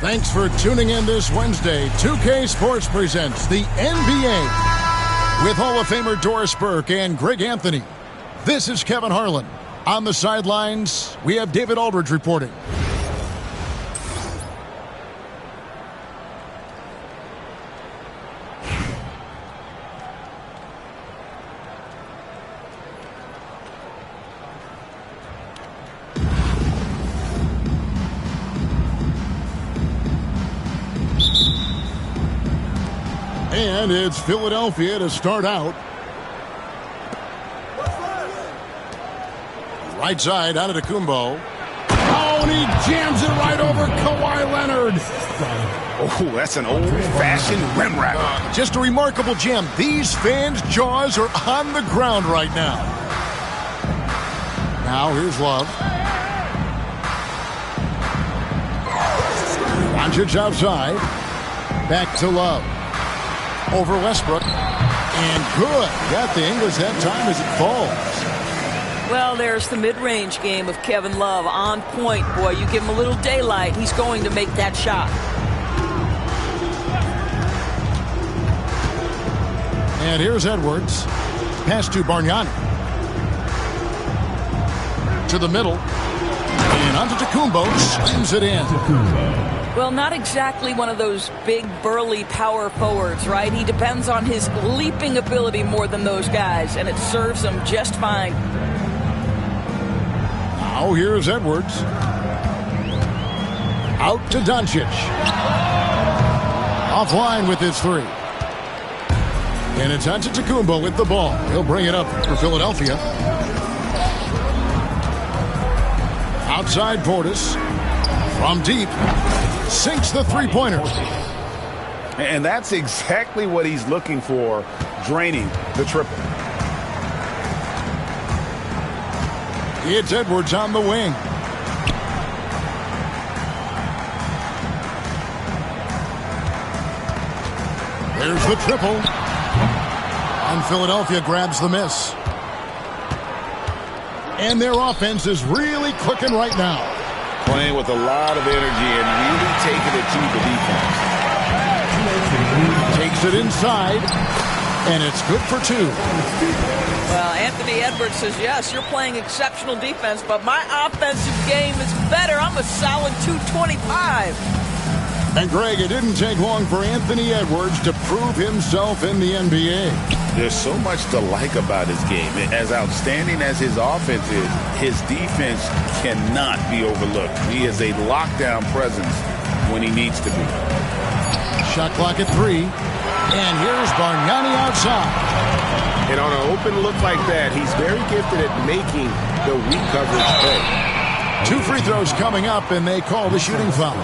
Thanks for tuning in this Wednesday. 2K Sports presents the NBA with Hall of Famer Doris Burke and Greg Anthony. This is Kevin Harlan. On the sidelines, we have David Aldridge reporting. And it's Philadelphia to start out. Right side, out of Antetokounmpo. Oh, and he jams it right over Kawhi Leonard. Oh, that's an old-fashioned rim wrap. Just a remarkable jam. These fans' jaws are on the ground right now. Now, here's Love. Doncic outside. Back to Love. Over Westbrook. And good. Got the English that time as it falls. Well, there's the mid-range game of Kevin Love. On point, boy. You give him a little daylight, he's going to make that shot. And here's Edwards. Pass to Bargnani. To the middle. And Antetokounmpo slams it in. Well, not exactly one of those big, burly power forwards, right? He depends on his leaping ability more than those guys, and it serves him just fine. Now here's Edwards. Out to Doncic. Offline with his three. And it's Antetokounmpo with the ball. He'll bring it up for Philadelphia. Outside Portis. From deep. Sinks the three-pointer. And that's exactly what he's looking for, draining the triple. It's Edwards on the wing. There's the triple. And Philadelphia grabs the miss. And their offense is really clicking right now. Playing with a lot of energy and really taking it to the defense. Takes it inside, and it's good for two. Well, Anthony Edwards says, yes, you're playing exceptional defense, but my offensive game is better. I'm a solid 225. And, Greg, it didn't take long for Anthony Edwards to prove himself in the NBA. There's so much to like about his game. As outstanding as his offense is, his defense cannot be overlooked. He is a lockdown presence when he needs to be. Shot clock at 3. And here's Bargnani outside. And on an open look like that, he's very gifted at making the weak coverage pay. 2 free throws coming up, and they call the shooting foul.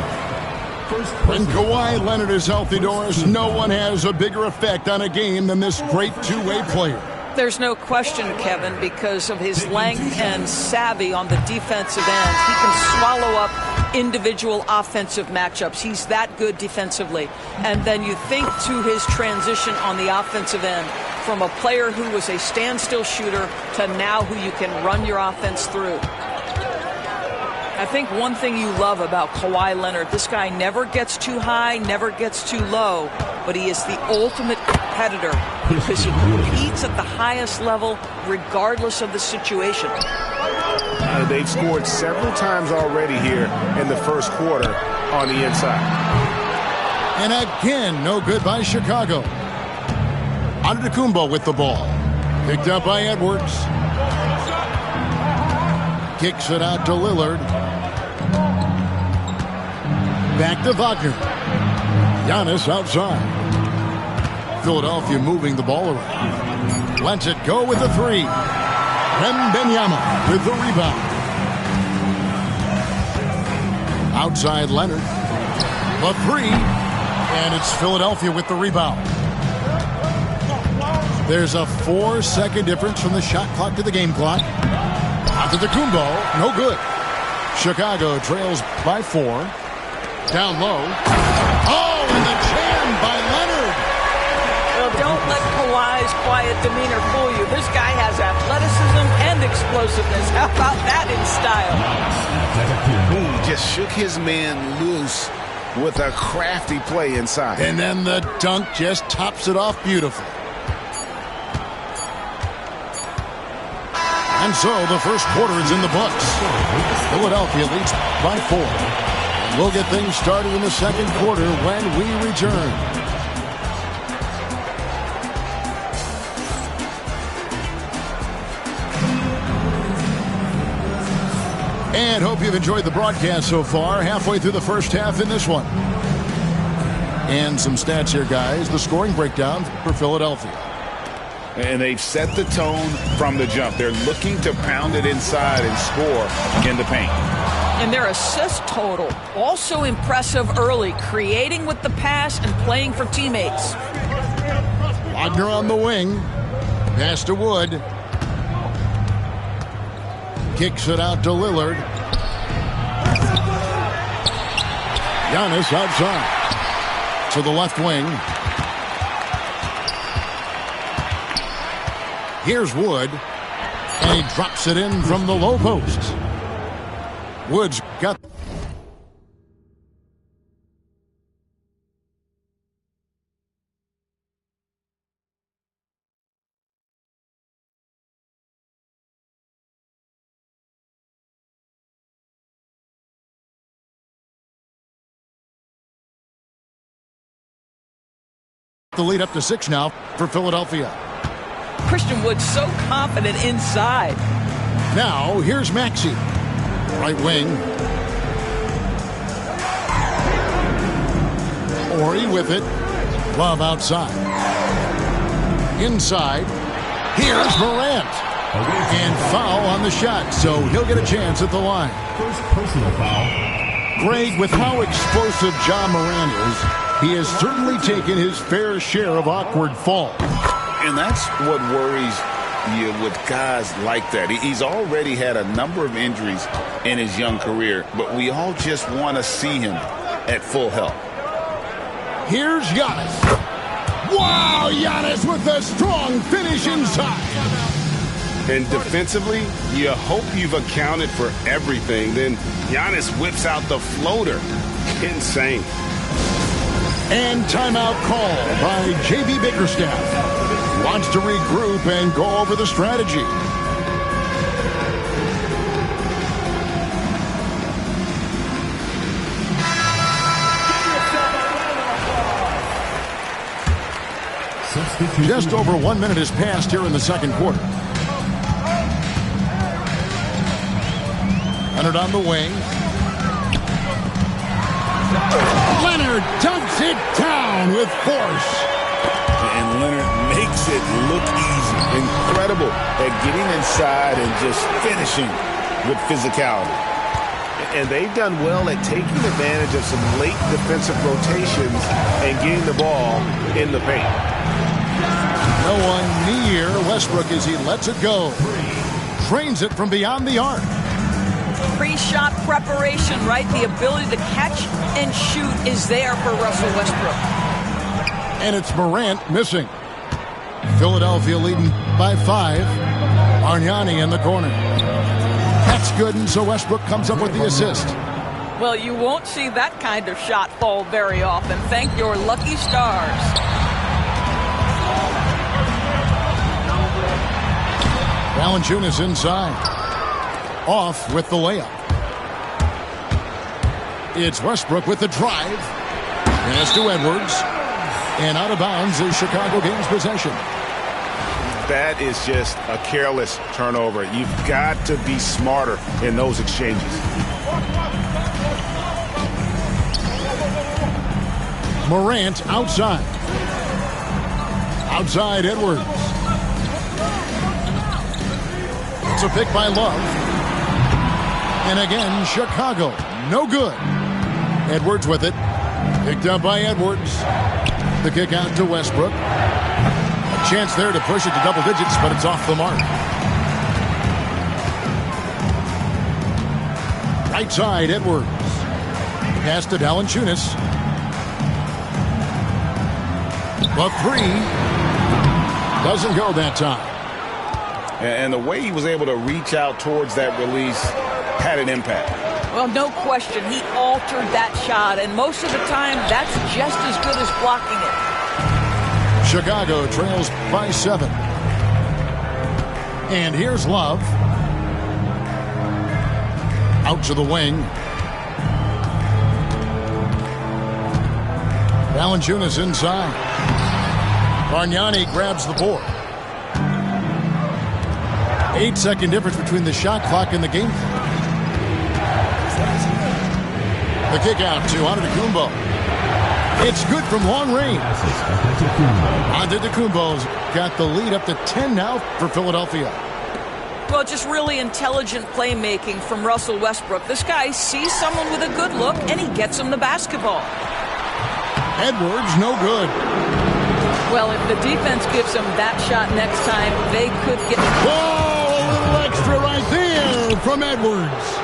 When Kawhi Leonard is healthy, Doris, no one has a bigger effect on a game than this great two-way player. There's no question, Kevin, because of his length and savvy on the defensive end. He can swallow up individual offensive matchups. He's that good defensively. And then you think to his transition on the offensive end from a player who was a standstill shooter to now who you can run your offense through. I think one thing you love about Kawhi Leonard, this guy never gets too high, never gets too low, but he is the ultimate competitor because he competes at the highest level regardless of the situation. They've scored several times already here in the first quarter on the inside. And again, no good by Chicago. Antetokounmpo with the ball. Picked up by Edwards. Kicks it out to Lillard. Back to Wagner. Giannis outside. Philadelphia moving the ball around. Lets it go with the three. Wembanyama with the rebound. Outside Leonard. The three. And it's Philadelphia with the rebound. There's a 4-second difference from the shot clock to the game clock. Antetokounmpo, no good. Chicago trails by 4. Down low. Oh, and the jam by Leonard. Well, don't let Kawhi's quiet demeanor fool you. This guy has athleticism and explosiveness. How about that in style? He just shook his man loose with a crafty play inside. And then the dunk just tops it off beautifully. And so the first quarter is in the books. Philadelphia leads by 4. We'll get things started in the second quarter when we return. And hope you've enjoyed the broadcast so far. Halfway through the first half in this one. And some stats here, guys. The scoring breakdown for Philadelphia. And they've set the tone from the jump. They're looking to pound it inside and score in the paint. And their assist total, also impressive early, creating with the pass and playing for teammates. Wagner on the wing. Pass to Wood. Kicks it out to Lillard. Giannis outside. To the left wing. Here's Wood. And he drops it in from the low post. Wood's got... the lead up to 6 now for Philadelphia. Christian Wood so confident inside. Now, here's Maxey. Right wing. Ori with it. Love outside. Inside. Here's Morant. And foul on the shot, so he'll get a chance at the line. First personal foul. Greg, with how explosive Ja Morant is, he has certainly taken his fair share of awkward falls. And that's what worries you with guys like that. He's already had a number of injuries in his young career, but we all just want to see him at full health. Here's Giannis. Wow, Giannis with a strong finish inside. And defensively, you hope you've accounted for everything. Then Giannis whips out the floater. Insane. And timeout call by J.B. Bickerstaff. Wants to regroup and go over the strategy. Just over 1 minute has passed here in the second quarter. Leonard on the wing. Leonard dunks it down with force. And Leonard makes it look easy. Incredible at getting inside and just finishing with physicality. And they've done well at taking advantage of some late defensive rotations and getting the ball in the paint. No one near Westbrook as he lets it go. Trains it from beyond the arc. Pre-shot preparation, right? The ability to catch and shoot is there for Russell Westbrook. And it's Morant missing. Philadelphia leading by 5. Arniani in the corner. That's good, and so Westbrook comes up with the assist. Well, you won't see that kind of shot fall very often. Thank your lucky stars. Valanciunas inside. Off with the layup. It's Westbrook with the drive. Pass to Edwards. And out of bounds is Chicago gains possession. That is just a careless turnover. You've got to be smarter in those exchanges. Morant outside. Outside Edwards. It's a pick by Love. And again, Chicago. No good. Edwards with it. Picked up by Edwards. The kick out to Westbrook. A chance there to push it to double digits, but it's off the mark. Right side, Edwards. Pass to Valanciunas. The 3 doesn't go that time. And the way he was able to reach out towards that release had an impact. Well, no question, he altered that shot, and most of the time, that's just as good as blocking it. Chicago trails by 7. And here's Love. Out to the wing. Valanciunas inside. Bargnani grabs the board. 8-second difference between the shot clock and the game clock. The kick out to Antetokounmpo. It's good from long range. Antetokounmpo's got the lead up to 10 now for Philadelphia. Well, just really intelligent playmaking from Russell Westbrook. This guy sees someone with a good look, and he gets him the basketball. Edwards, no good. Well, if the defense gives him that shot next time, they could get... Whoa, a little extra right there from Edwards.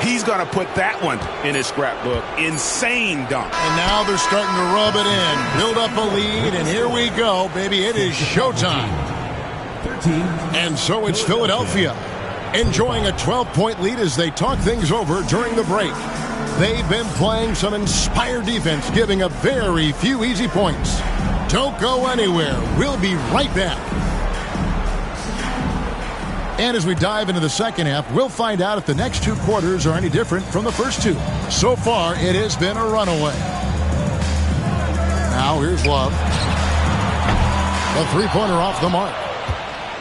He's going to put that one in his scrapbook. Insane dunk. And now they're starting to rub it in. Build up a lead, and here we go, baby. It is showtime. 13. And so it's Philadelphia enjoying a 12-point lead as they talk things over during the break. They've been playing some inspired defense, giving up very few easy points. Don't go anywhere. We'll be right back. And as we dive into the second half, we'll find out if the next 2 quarters are any different from the first 2. So far, it has been a runaway. Now here's Love. The three-pointer off the mark.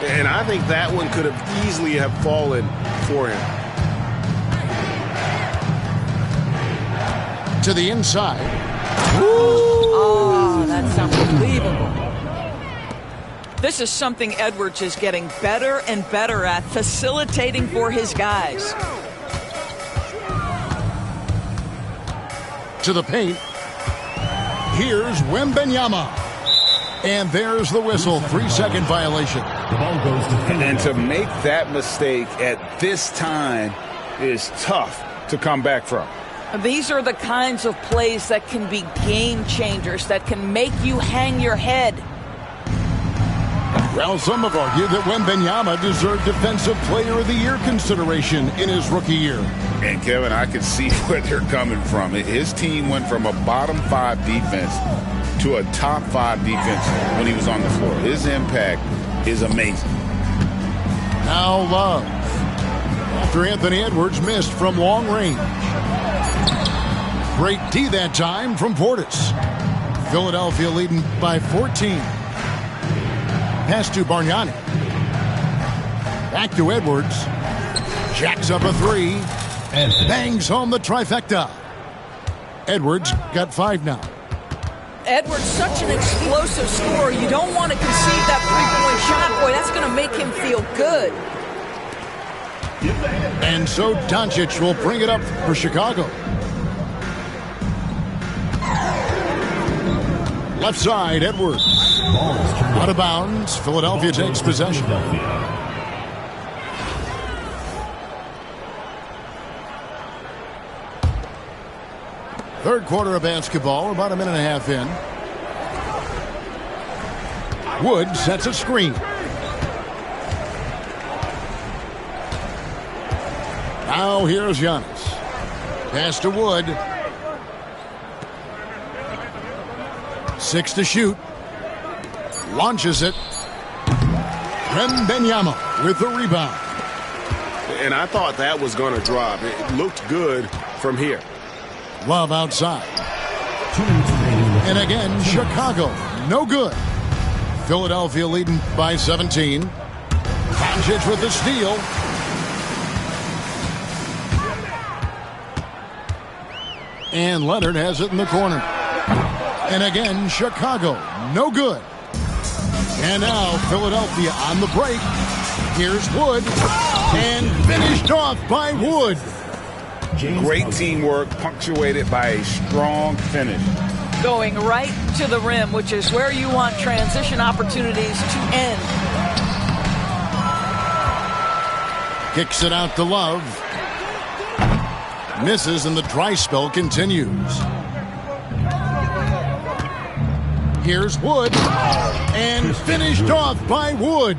And I think that one could have easily have fallen for him. To the inside. Oh, that's unbelievable. This is something Edwards is getting better and better at, facilitating for his guys. To the paint. Here's Wembanyama. And there's the whistle. 3-second violation. The ball goes to Philadelphia. And to make that mistake at this time is tough to come back from. These are the kinds of plays that can be game changers, that can make you hang your head. Well, some have argued that Wembanyama deserved Defensive Player of the Year consideration in his rookie year. And, Kevin, I can see where they're coming from. His team went from a bottom 5 defense to a top 5 defense when he was on the floor. His impact is amazing. Now Love. After Anthony Edwards missed from long range. Great D that time from Portis. Philadelphia leading by 14. Pass to Bargnani. Back to Edwards. Jacks up a 3. And bangs home the trifecta. Edwards got 5 now. Edwards, such an explosive scorer. You don't want to concede that three-point shot. Boy, that's going to make him feel good. And so Doncic will bring it up for Chicago. Left side, Edwards. Out of bounds. Philadelphia takes possession. Third quarter of basketball, about a minute and a half in. Wood sets a screen. Now here's Giannis. Pass to Wood. 6 to shoot. Launches it. Wembanyama with the rebound. And I thought that was going to drop. It looked good from here. Love outside. And again, Chicago, no good. Philadelphia leading by 17. Doncic with the steal. And Leonard has it in the corner. And again, Chicago, no good. And now Philadelphia on the break. Here's Wood. And finished off by Wood. Great teamwork, punctuated by a strong finish. Going right to the rim, which is where you want transition opportunities to end. Kicks it out to Love. Misses, and the dry spell continues. Here's Wood. And finished off by Wood.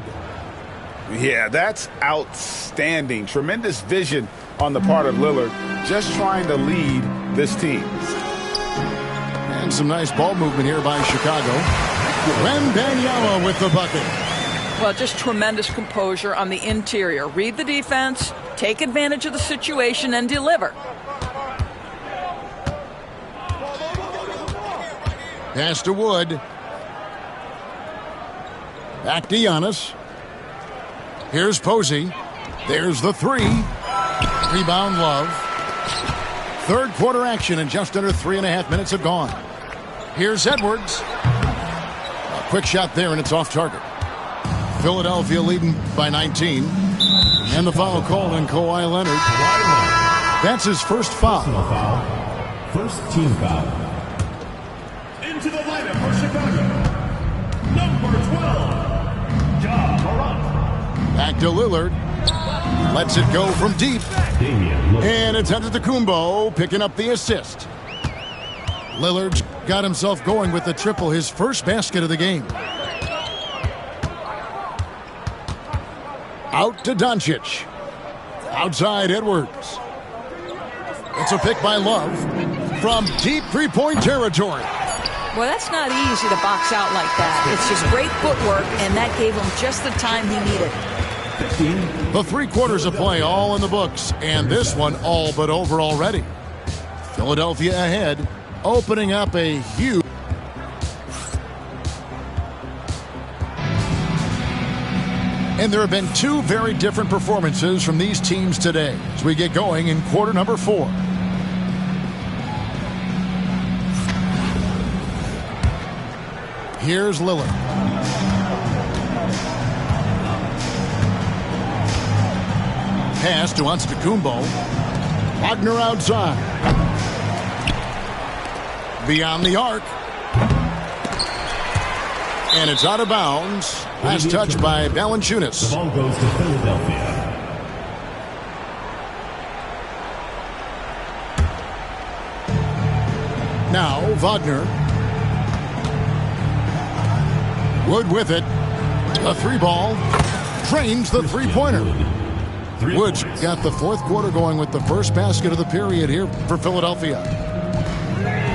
Yeah, that's outstanding. Tremendous vision on the part of Lillard, just trying to lead this team. And some nice ball movement here by Chicago. Wembanyama with the bucket. Well, just tremendous composure on the interior. Read the defense, take advantage of the situation, and deliver. Pass to Wood. Back to Giannis. Here's Posey. There's the three. Rebound Love. Third quarter action, and just under 3.5 minutes have gone. Here's Edwards. A quick shot there, and it's off target. Philadelphia leading by 19. And the foul call on Kawhi Leonard. That's his first foul. First team foul. Into the lineup for Chicago. Number 12, Ja Morant. Back to Lillard. Lets it go from deep. And it's Antetokounmpo picking up the assist. Lillard's got himself going with the triple, his first basket of the game. Out to Doncic. Outside Edwards. It's a pick by Love from deep three-point territory. Well, that's not easy to box out like that. It's just great footwork, and that gave him just the time he needed. The 3 quarters of play all in the books, and this one all but over already. Philadelphia ahead, opening up a huge... And there have been 2 very different performances from these teams today as we get going in quarter number 4. Here's Lillard. Pass to Antetokounmpo. Wagner outside. Beyond the arc. And it's out of bounds. Last touch by Valanciunas. The ball goes to Philadelphia. Now Wagner. Wood with it. A 3 ball. Drains the 3-pointer. Woods got the 4th quarter going with the first basket of the period here for Philadelphia.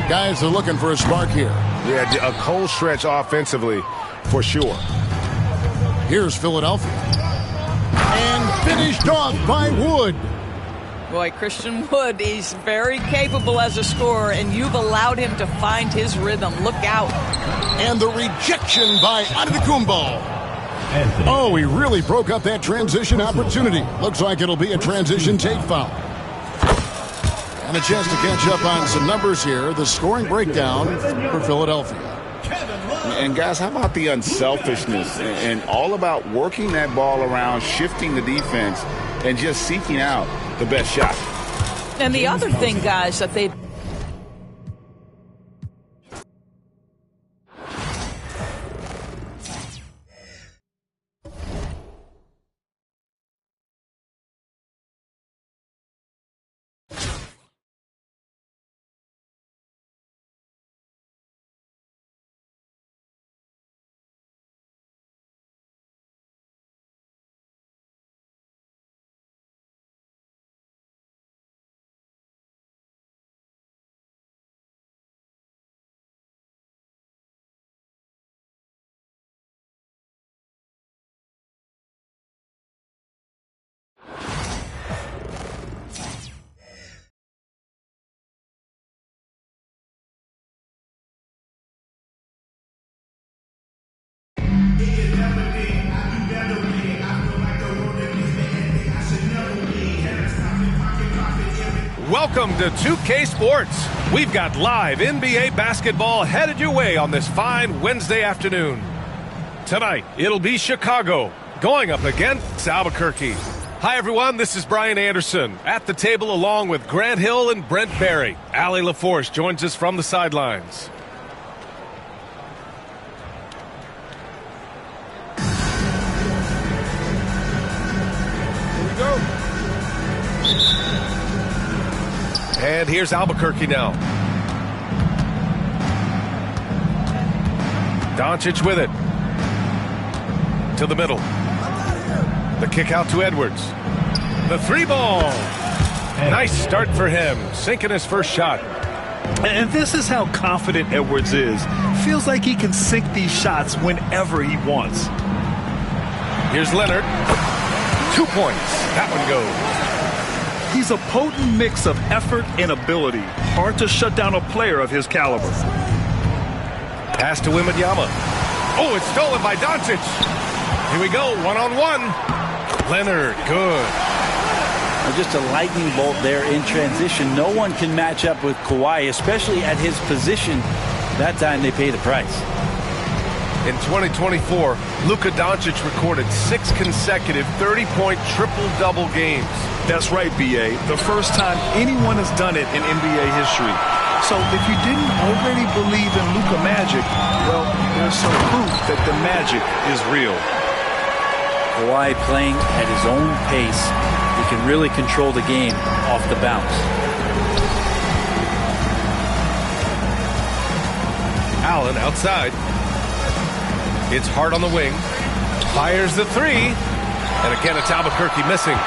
Guys are looking for a spark here. Yeah, a cold stretch offensively for sure. Here's Philadelphia. And finished off by Wood. Boy, Christian Wood, he's very capable as a scorer, and you've allowed him to find his rhythm. Look out. And the rejection by Antetokounmpo. Oh, he really broke up that transition opportunity. Looks like it'll be a transition take foul. And a chance to catch up on some numbers here. The scoring breakdown for Philadelphia. And guys, how about the unselfishness and all about working that ball around, shifting the defense, and just seeking out the best shot. And the other thing, guys, that they... Welcome to 2K Sports. We've got live NBA basketball headed your way on this fine Wednesday afternoon. Tonight, it'll be Chicago going up against Albuquerque. Hi, everyone. This is Brian Anderson at the table along with Grant Hill and Brent Barry. Allie LaForce joins us from the sidelines. Here we go. And here's Albuquerque now. Doncic with it. To the middle. The kick out to Edwards. The three ball. Nice start for him, sinking his first shot. And this is how confident Edwards is. Feels like he can sink these shots whenever he wants. Here's Leonard. 2 points. That one goes. He's a potent mix of effort and ability. Hard to shut down a player of his caliber. Pass to Wembanyama. Oh, it's stolen by Doncic. Here we go, one-on-one. Leonard, good. Just a lightning bolt there in transition. No one can match up with Kawhi, especially at his position. That time they pay the price. In 2024, Luka Doncic recorded 6 consecutive 30-point triple-double games. That's right, B.A. The first time anyone has done it in NBA history. So if you didn't already believe in Luka magic, well, there's some proof that the magic is real. Kawhi playing at his own pace. He can really control the game off the bounce. Allen outside. It's Hart on the wing. Fires the three. And again, it's Albuquerque missing.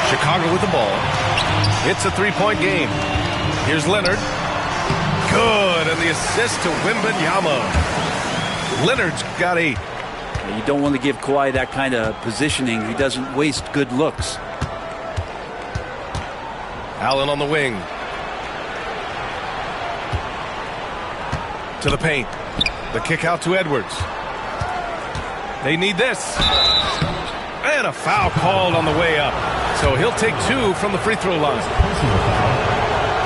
Chicago with the ball. It's a 3-point game. Here's Leonard. Good. And the assist to Wembanyama. Leonard's got 8. You don't want to give Kawhi that kind of positioning. He doesn't waste good looks. Allen on the wing. To the paint. The kick out to Edwards. They need this. And a foul called on the way up. So he'll take 2 from the free throw line.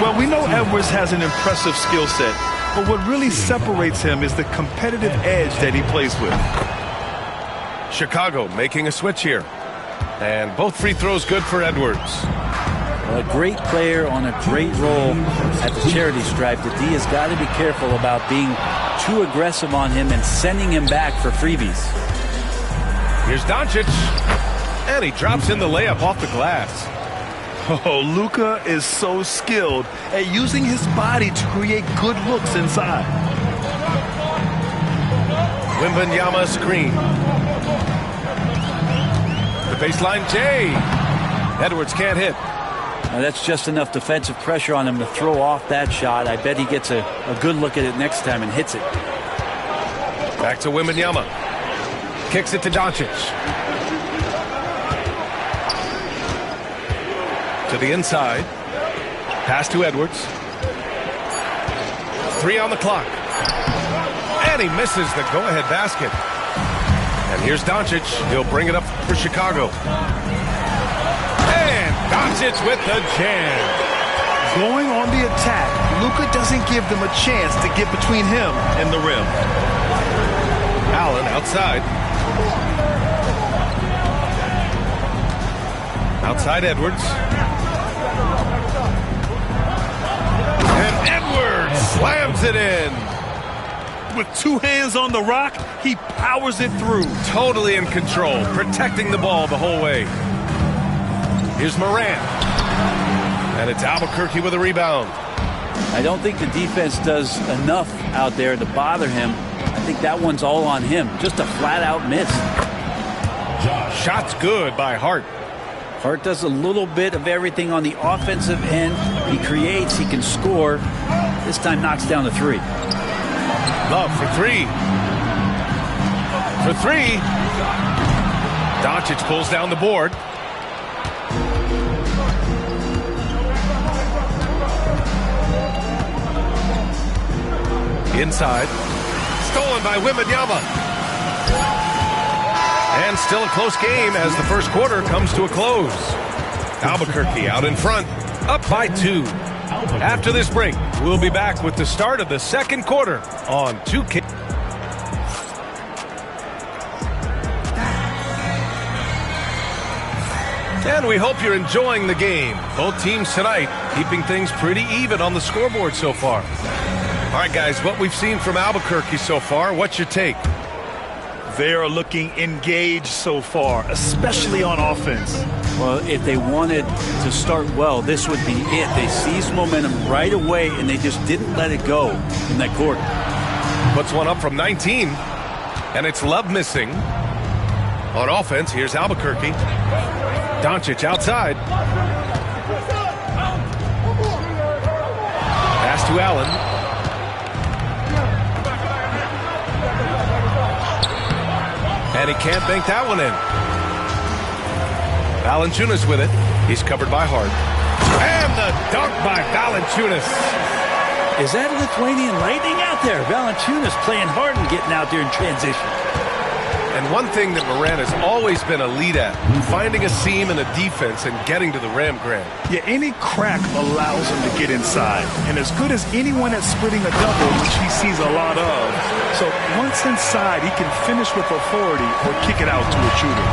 Well, we know Edwards has an impressive skill set, but what really separates him is the competitive edge that he plays with. Chicago making a switch here. And both free throws good for Edwards. Well, a great player on a great role at the charity stripe. The D has got to be careful about being too aggressive on him and sending him back for freebies. Here's Doncic. And he drops in the layup off the glass. Oh, Luka is so skilled at using his body to create good looks inside. Wembanyama screen. The baseline J. Edwards can't hit. Now that's just enough defensive pressure on him to throw off that shot. I bet he gets a good look at it next time and hits it. Back to Wembanyama. Kicks it to Doncic. To the inside. Pass to Edwards. 3 on the clock. And he misses the go-ahead basket. And here's Doncic. He'll bring it up for Chicago. And Doncic with the jam. Going on the attack, Luka doesn't give them a chance to get between him and the rim. Allen outside. Outside Edwards. And Edwards slams it in. With 2 hands on the rock, he powers it through. Totally in control, protecting the ball the whole way. Here's Morant. And it's Albuquerque with a rebound. I don't think the defense does enough out there to bother him. I think that one's all on him. Just a flat-out miss. Shot's good by Hart. Hart does a little bit of everything on the offensive end. He creates, he can score. This time knocks down the 3. Love for 3. For 3. Doncic pulls down the board. Inside. Stolen by Wembanyama. And still a close game as the first quarter comes to a close. Albuquerque out in front, up by 2. After this break, we'll be back with the start of the second quarter on 2K. And we hope you're enjoying the game. Both teams tonight keeping things pretty even on the scoreboard so far. All right, guys, what we've seen from Albuquerque so far, what's your take? They are looking engaged so far, especially on offense. Well, if they wanted to start well, this would be it. They seized momentum right away, and they just didn't let it go in that quarter. Puts one up from 19, and it's Love missing. On offense, here's Albuquerque. Doncic outside. Pass to Allen. And he can't bank that one in. Valanciunas with it. He's covered by Hart. And the dunk by Valanciunas. Is that Lithuanian lightning out there? Valanciunas playing hard and getting out there in transition. And one thing that Morant has always been a lead at, finding a seam in a defense and getting to the rim, Grant. Yeah, any crack allows him to get inside. And as good as anyone at splitting a double, which he sees a lot of. So once inside, he can finish with authority or kick it out to a shooter.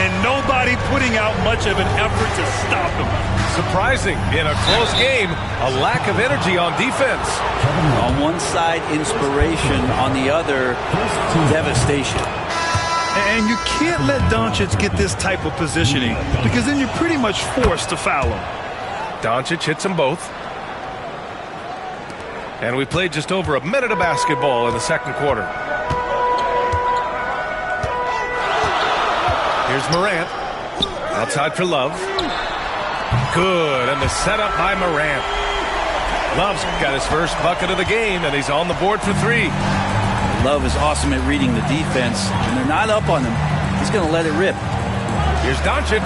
And nobody putting out much of an effort to stop him. Surprising, in a close game, a lack of energy on defense. On one side, inspiration. On the other, devastation. And you can't let Doncic get this type of positioning because then you're pretty much forced to foul him. Doncic hits them both. And we played just over a minute of basketball in the second quarter. Here's Morant. Outside for Love. Good, and the setup by Morant. Love's got his first bucket of the game, and he's on the board for three. Love is awesome at reading the defense. When they're not up on him, he's going to let it rip. Here's Doncic.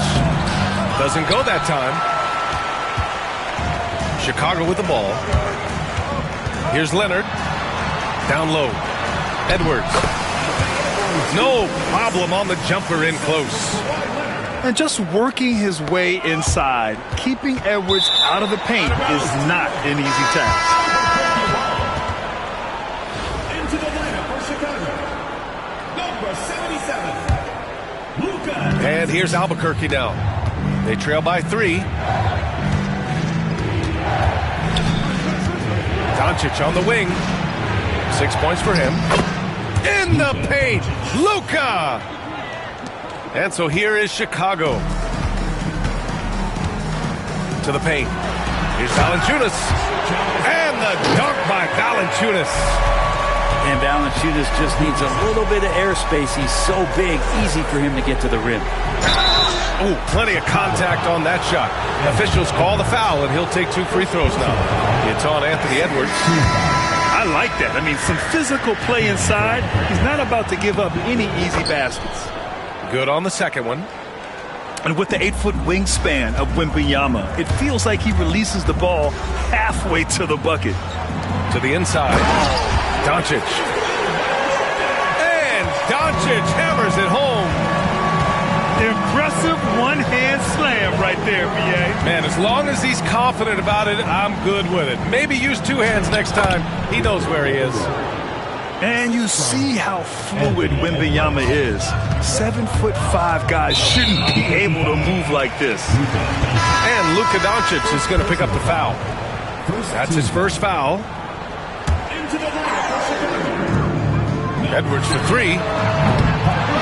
Doesn't go that time. Chicago with the ball. Here's Leonard. Down low. Edwards. No problem on the jumper in close. And just working his way inside, keeping Edwards out of the paint is not an easy task. Into the lineup for Chicago, number 77, Luka. And here's Albuquerque now. They trail by three. Doncic on the wing. 6 points for him. In the paint, Luka! And so here is Chicago. To the paint. Here's Valanciunas. And the dunk by Valanciunas. And Valanciunas just needs a little bit of airspace. He's so big, easy for him to get to the rim. Oh, plenty of contact on that shot. Officials call the foul, and he'll take 2 free throws now. It's on Anthony Edwards. I like that. I mean, some physical play inside. He's not about to give up any easy baskets. Good on the second one. And with the 8-foot wingspan of Wembanyama, it feels like he releases the ball halfway to the bucket. To the inside. Doncic. And Doncic hammers it home. Impressive one-hand slam right there, B.A. Man, as long as he's confident about it, I'm good with it. Maybe use 2 hands next time. He knows where he is. And you see how fluid Wembanyama is. 7'5" guys shouldn't be able to move like this. And Luka Doncic is going to pick up the foul. That's his first foul. Edwards for 3.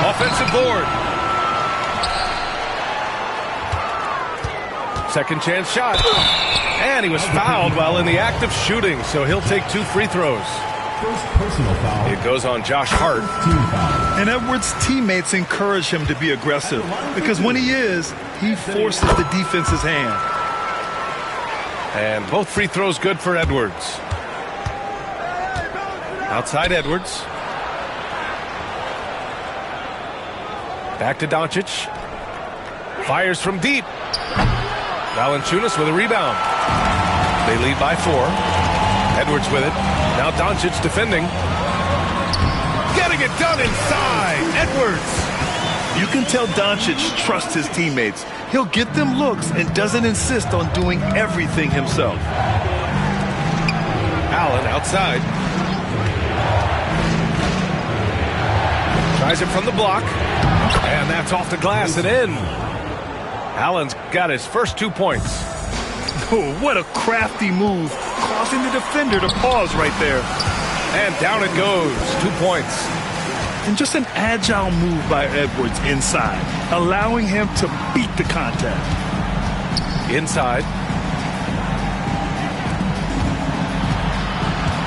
Offensive board. Second chance shot. And he was fouled while in the act of shooting, so he'll take 2 free throws. First personal foul. It goes on Josh Hart. And Edwards' teammates encourage him to be aggressive because when he is, he forces the defense's hand. And both free throws good for Edwards. Outside Edwards. Back to Doncic. Fires from deep. Valanciunas with a rebound. They lead by 4. Edwards with it. Now Doncic defending. Getting it done inside. Edwards. You can tell Doncic trusts his teammates. He'll get them looks and doesn't insist on doing everything himself. Allen outside. Tries it from the block. And that's off the glass and in. Allen's got his first 2 points. Oh, what a crafty move, causing the defender to pause right there. And down it goes. 2 points. And just an agile move by Edwards inside, allowing him to beat the contact. Inside.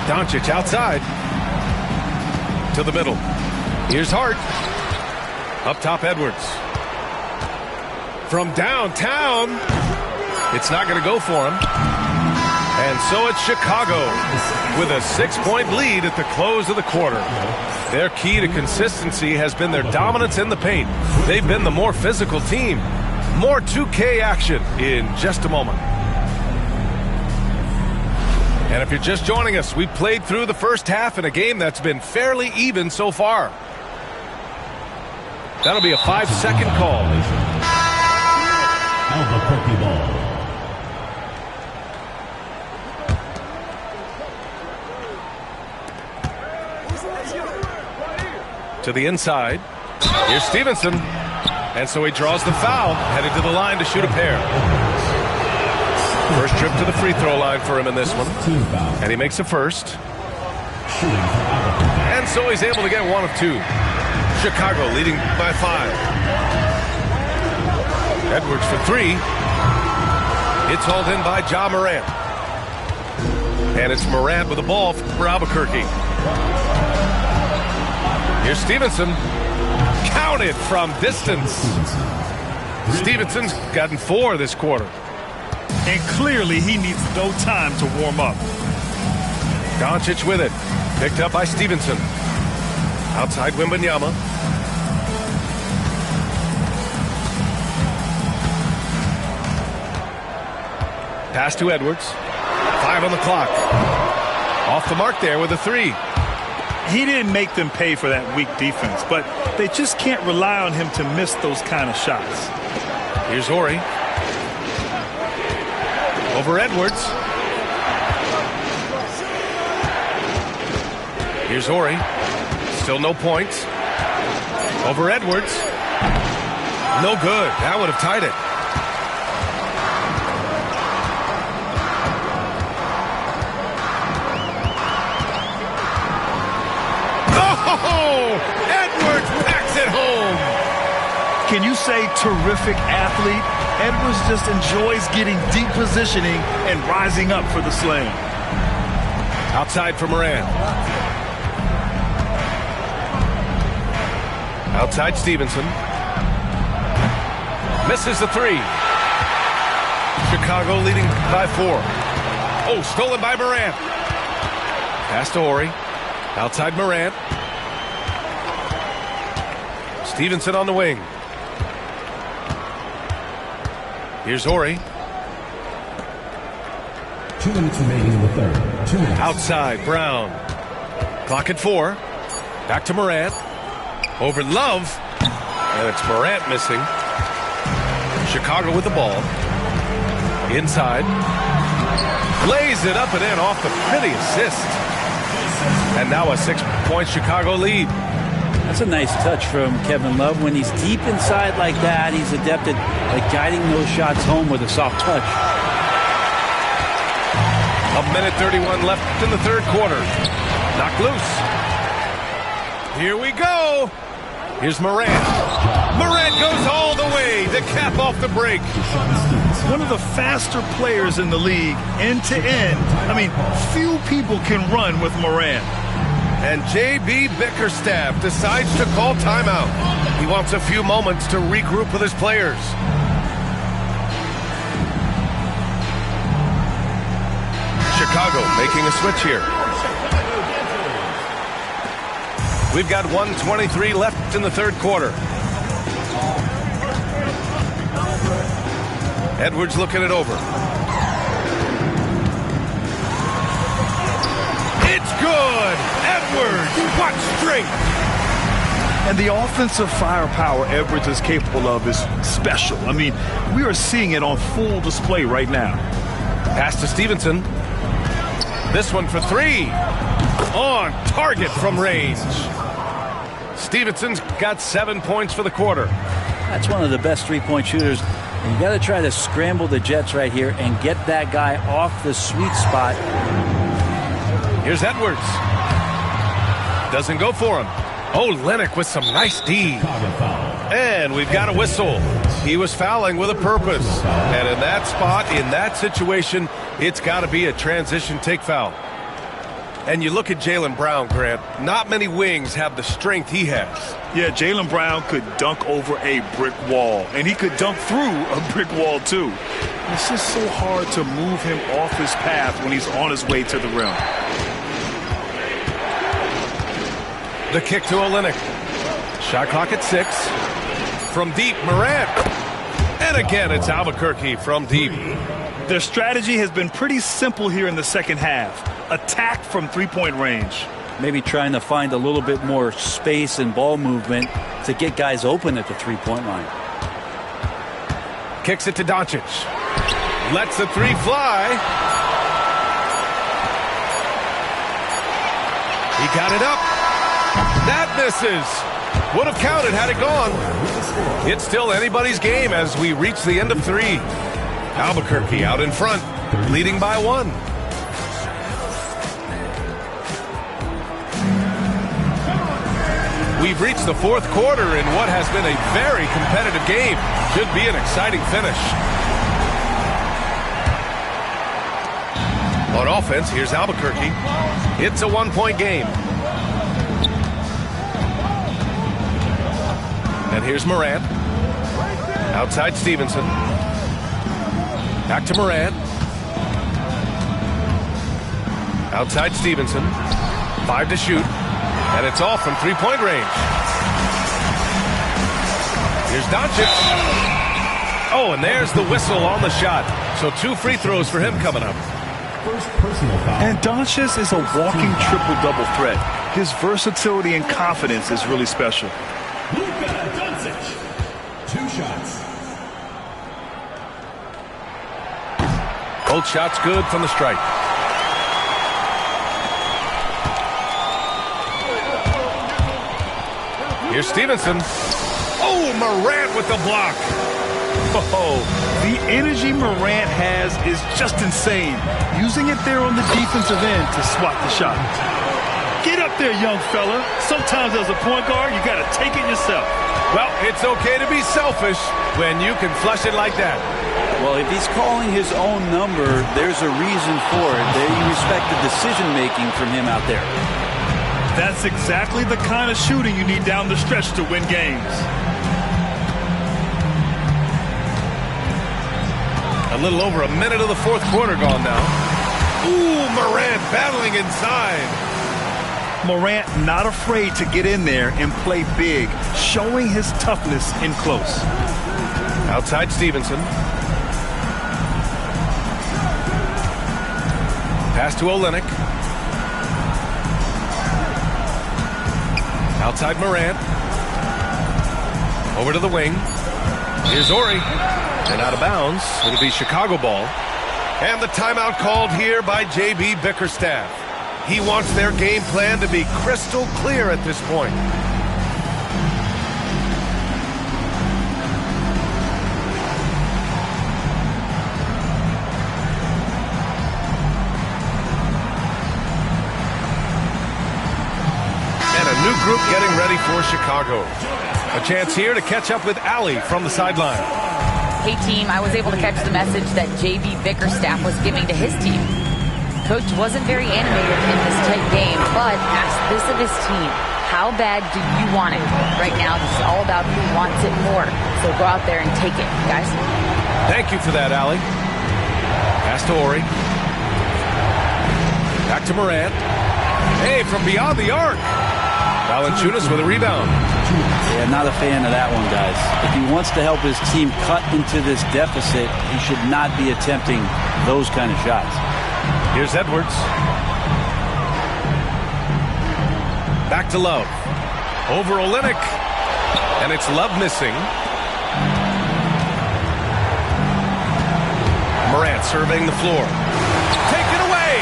Doncic outside. To the middle. Here's Hart. Up top, Edwards. From downtown, it's not going to go for him. And so it's Chicago with a 6-point lead at the close of the quarter. Their key to consistency has been their dominance in the paint. They've been the more physical team. More 2K action in just a moment. And if you're just joining us, we played through the first half in a game that's been fairly even so far. That'll be a 5-second call. Albuquerque ball. To the inside. Here's Stevenson. And so he draws the foul, headed to the line to shoot a pair. First trip to the free throw line for him in this one. And he makes a first. And so he's able to get one of two. Chicago leading by 5. Edwards for 3. It's hauled in by Ja Morant. And it's Morant with the ball for Albuquerque. Here's Stevenson. Counted from distance. Stevenson's gotten 4 this quarter. And clearly he needs no time to warm up. Doncic with it. Picked up by Stevenson. Outside Wembanyama. Pass to Edwards. 5 on the clock. Off the mark there with a 3. He didn't make them pay for that weak defense, but they just can't rely on him to miss those kind of shots. Here's Horry. Over Edwards. Here's Horry. Still no points. Over Edwards. No good. That would have tied it. Oh! Edwards packs it home. Can you say terrific athlete? Edwards just enjoys getting deep positioning and rising up for the slam. Outside for Morant. Outside Stevenson. Misses the 3. Chicago leading by 4. Oh, stolen by Morant. Pass to Horry. Outside Morant. Stevenson on the wing. Here's Horry. 2 minutes remaining in the third. 2 minutes. Outside, Brown. Clock at 4. Back to Morant. Over Love. And it's Morant missing. Chicago with the ball. Inside. Lays it up and in off the pretty assist. And now a 6-point Chicago lead. That's a nice touch from Kevin Love. When he's deep inside like that, he's adept at guiding those shots home with a soft touch. A minute 31 left in the third quarter. Knocked loose. Here we go. Here's Morant. Morant goes all the way to cap off the break. One of the faster players in the league, end to end. I mean, few people can run with Morant. And J.B. Bickerstaff decides to call timeout. He wants a few moments to regroup with his players. Chicago making a switch here. We've got 1:23 left in the third quarter. Edwards looking it over. It's good! Edwards, what strength! And the offensive firepower Edwards is capable of is special. I mean, we are seeing it on full display right now. Pass to Stevenson. This one for 3. On target from range. Stevenson's got 7 points for the quarter. That's one of the best three-point shooters. You got to try to scramble the Jets right here and get that guy off the sweet spot. Here's Edwards. Doesn't go for him. Oh, Lennox with some nice D. And we've got a whistle. He was fouling with a purpose. And in that spot, in that situation, it's got to be a transition take foul. And you look at Jaylen Brown, Grant, not many wings have the strength he has. Yeah, Jaylen Brown could dunk over a brick wall, and he could dunk through a brick wall, too. It's just so hard to move him off his path when he's on his way to the rim. The kick to Olynyk. Shot clock at 6. From deep, Morant. And again, it's Albuquerque from deep. Their strategy has been pretty simple here in the second half. Attack from three-point range. Maybe trying to find a little bit more space and ball movement to get guys open at the three-point line. Kicks it to Doncic. Lets the three fly. He got it up. That misses. Would have counted had it gone. It's still anybody's game as we reach the end of 3. Albuquerque out in front, leading by 1. We've reached the 4th quarter in what has been a very competitive game. Should be an exciting finish. On offense, here's Albuquerque. It's a 1-point game. And here's Morant. Outside Stevenson. Back to Morant. Outside Stevenson. 5 to shoot. And it's off from three-point range. Here's Doncic. Oh, and there's the whistle on the shot. So 2 free throws for him coming up. First personal foul. And Doncic is a walking triple-double threat. His versatility and confidence is really special. Luka Doncic. 2 shots. Both shots good from the stripe. Here's Stevenson. Oh, Morant with the block. Oh, the energy Morant has is just insane. Using it there on the defensive end to swat the shot. Get up there, young fella. Sometimes as a point guard, you got to take it yourself. Well, it's okay to be selfish when you can flush it like that. Well, if he's calling his own number, there's a reason for it. They respect the decision-making from him out there. That's exactly the kind of shooting you need down the stretch to win games. A little over a minute of the 4th quarter gone now. Ooh, Morant battling inside. Morant not afraid to get in there and play big, showing his toughness in close. Outside Stevenson. Pass to Olynyk. Outside Morant. Over to the wing. Here's Ori. And out of bounds. It'll be Chicago ball. And the timeout called here by J.B. Bickerstaff. He wants their game plan to be crystal clear at this point. And a new group getting ready for Chicago. A chance here to catch up with Allie from the sideline. Hey, team, I was able to catch the message that J.B. Bickerstaff was giving to his team. Coach wasn't very animated in this tight game, but asked this of his team. How bad do you want it? Right now, this is all about who wants it more. So go out there and take it, guys. Thank you for that, Allie. Pass to Ori. Back to Morant. Hey, from beyond the arc. Valanciunas with a rebound. Yeah, not a fan of that one, guys. If he wants to help his team cut into this deficit, he should not be attempting those kind of shots. Here's Edwards. Back to Love. Over Olynyk. And it's Love missing. Morant surveying the floor. Take it away!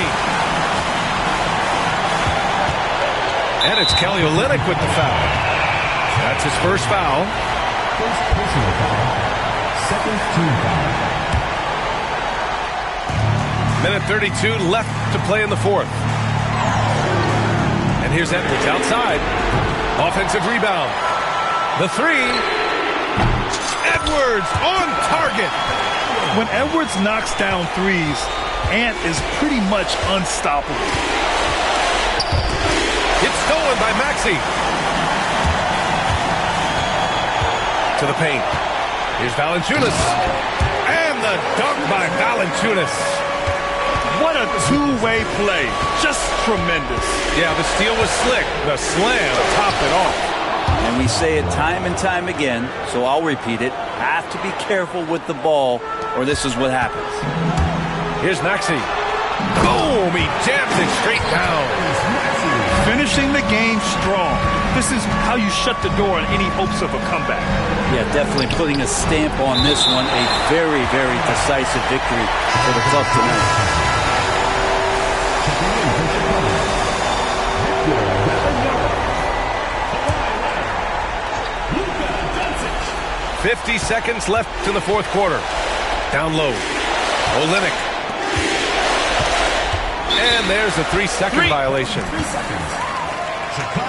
And it's Kelly Olynyk with the foul. That's his first foul. First personal foul. Second team foul. Minute 32 left to play in the 4th. And here's Edwards outside. Offensive rebound. The 3. Edwards on target. When Edwards knocks down threes, Ant is pretty much unstoppable. It's stolen by Maxey. To the paint. Here's Valanciunas. And the dunk by Valanciunas. What a two-way play. Just tremendous. Yeah, the steal was slick. The slam topped it off. And we say it time and time again, so I'll repeat it. Have to be careful with the ball, or this is what happens. Here's Maxey. Boom! He jams it straight down. Finishing the game strong. This is how you shut the door on any hopes of a comeback. Yeah, definitely putting a stamp on this one. A very, very decisive victory for the club tonight. 50 seconds left in the fourth quarter. Down low. Olynyk. And there's a 3-second violation. 3 seconds.